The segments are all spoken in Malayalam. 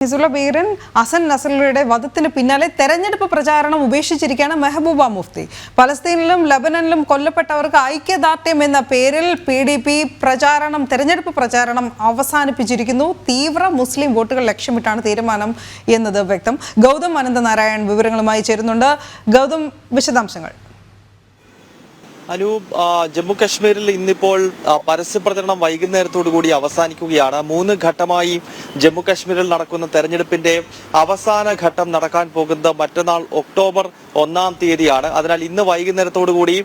ഹിസുള്ള ബീരൻ ഹസൻ നസറുള്ളയുടെ വധത്തിന് പിന്നാലെ തെരഞ്ഞെടുപ്പ് പ്രചാരണം ഉപേക്ഷിച്ചിരിക്കുകയാണ് മെഹബൂബ മുഫ്തി. പലസ്തീനിലും ലബനനിലും കൊല്ലപ്പെട്ടവർക്ക് ഐക്യദാർഢ്യം എന്ന പേരിൽ PDP തെരഞ്ഞെടുപ്പ് പ്രചാരണം അവസാനിപ്പിച്ചിരിക്കുന്നു. തീവ്ര മുസ്ലിം വോട്ടുകൾ ലക്ഷ്യമിട്ടാണ് തീരുമാനം എന്നത് വ്യക്തം. ഗൗതം അനന്തനാരായൺ വിവരങ്ങളുമായി ചേരുന്നുണ്ട്. ഗൗതം, വിശദാംശങ്ങൾ. അനൂപ്, ജമ്മു കശ്മീരിൽ ഇന്നിപ്പോൾ പരസ്യപ്രചരണം വൈകുന്നേരത്തോടു കൂടി അവസാനിക്കുകയാണ്. 3 ഘട്ടമായി ജമ്മു കശ്മീരിൽ നടക്കുന്ന തെരഞ്ഞെടുപ്പിന്റെ അവസാന ഘട്ടം നടക്കാൻ പോകുന്നത് മറ്റന്നാൾ ഒക്ടോബർ 1-ാം തീയതിയാണ്. അതിനാൽ ഇന്ന് വൈകുന്നേരത്തോടു കൂടി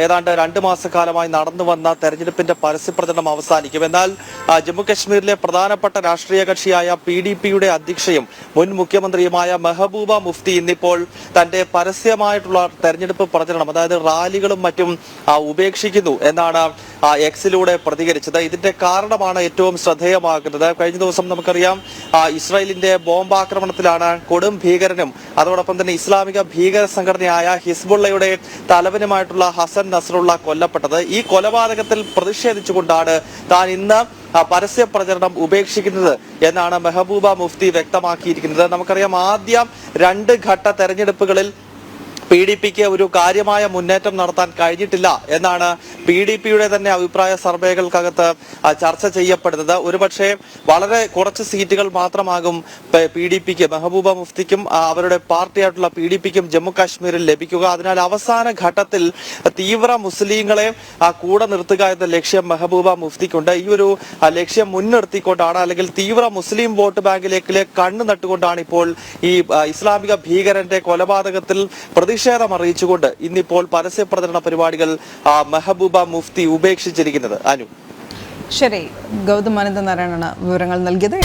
ഏതാണ്ട് 2 മാസക്കാലമായി നടന്നു വന്ന തെരഞ്ഞെടുപ്പിന്റെ പരസ്യപ്രചരണം അവസാനിക്കും. എന്നാൽ ജമ്മു കശ്മീരിലെ പ്രധാനപ്പെട്ട രാഷ്ട്രീയ കക്ഷിയായ PDPയുടെ അധ്യക്ഷയും മുൻ മുഖ്യമന്ത്രിയുമായ മെഹബൂബ മുഫ്തി ഇന്നിപ്പോൾ തന്റെ പരസ്യമായിട്ടുള്ള തെരഞ്ഞെടുപ്പ് പ്രചരണം, അതായത് റാലികളും മറ്റും ഉപേക്ഷിക്കുന്നു എന്നാണ് എക്സിലൂടെ പ്രതികരിച്ചത്. ഇതിന്റെ കാരണമാണ് ഏറ്റവും ശ്രദ്ധേയമാകുന്നത്. കഴിഞ്ഞ ദിവസം നമുക്കറിയാം, ഇസ്രായേലിന്റെ ബോംബാക്രമണത്തിലാണ് കൊടും ഭീകരനും അതോടൊപ്പം തന്നെ ഇസ്ലാമിക ഭീകര സംഘടനയായ ഹിസ്ബുള്ളയുടെ തലവനുമായിട്ടുള്ള ഹസൻ നസറുള്ള കൊല്ലപ്പെട്ടത്. ഈ കൊലപാതകത്തിൽ പ്രതിഷേധിച്ചുകൊണ്ടാണ് താൻ ഇന്ന് പരസ്യ പ്രചരണം ഉപേക്ഷിക്കുന്നത് എന്നാണ് മെഹബൂബ മുഫ്തി വ്യക്തമാക്കിയിരിക്കുന്നത്. നമുക്കറിയാം, ആദ്യ 2 ഘട്ട തെരഞ്ഞെടുപ്പുകളിൽ PDPക്ക് ഒരു കാര്യമായ മുന്നേറ്റം നടത്താൻ കഴിഞ്ഞിട്ടില്ല എന്നാണ് PDPയുടെ തന്നെ അഭിപ്രായ സർവേകൾക്കകത്ത് ചർച്ച ചെയ്യപ്പെടുന്നത്. ഒരുപക്ഷെ വളരെ കുറച്ച് സീറ്റുകൾ മാത്രമാകും PDPക്ക്, മെഹബൂബ മുഫ്തിക്കും അവരുടെ പാർട്ടിയായിട്ടുള്ള PDPക്കും ജമ്മു കാശ്മീരിൽ ലഭിക്കുക. അതിനാൽ അവസാന ഘട്ടത്തിൽ തീവ്ര മുസ്ലിങ്ങളെ കൂടെ നിർത്തുക എന്ന ലക്ഷ്യം മെഹബൂബ മുഫ്തിക്കുണ്ട്. ഈ ഒരു ലക്ഷ്യം മുൻനിർത്തിക്കൊണ്ടാണ്, അല്ലെങ്കിൽ തീവ്ര മുസ്ലിം വോട്ട് ബാങ്കിലേക്ക് കണ്ണു നട്ടുകൊണ്ടാണ് ഇപ്പോൾ ഈ ഇസ്ലാമിക ഭീകരന്റെ കൊലപാതകത്തിൽ പ്രതിഷേധം അറിയിച്ചുകൊണ്ട് ഇന്നിപ്പോൾ പരസ്യ പ്രചരണ പരിപാടികൾ മെഹബൂബ മുഫ്തി ഉപേക്ഷിച്ചിരിക്കുന്നത്. അനു, ശരി, ഗൗതം അനന്തനാരായണനാണ് വിവരങ്ങൾ നൽകിയത്.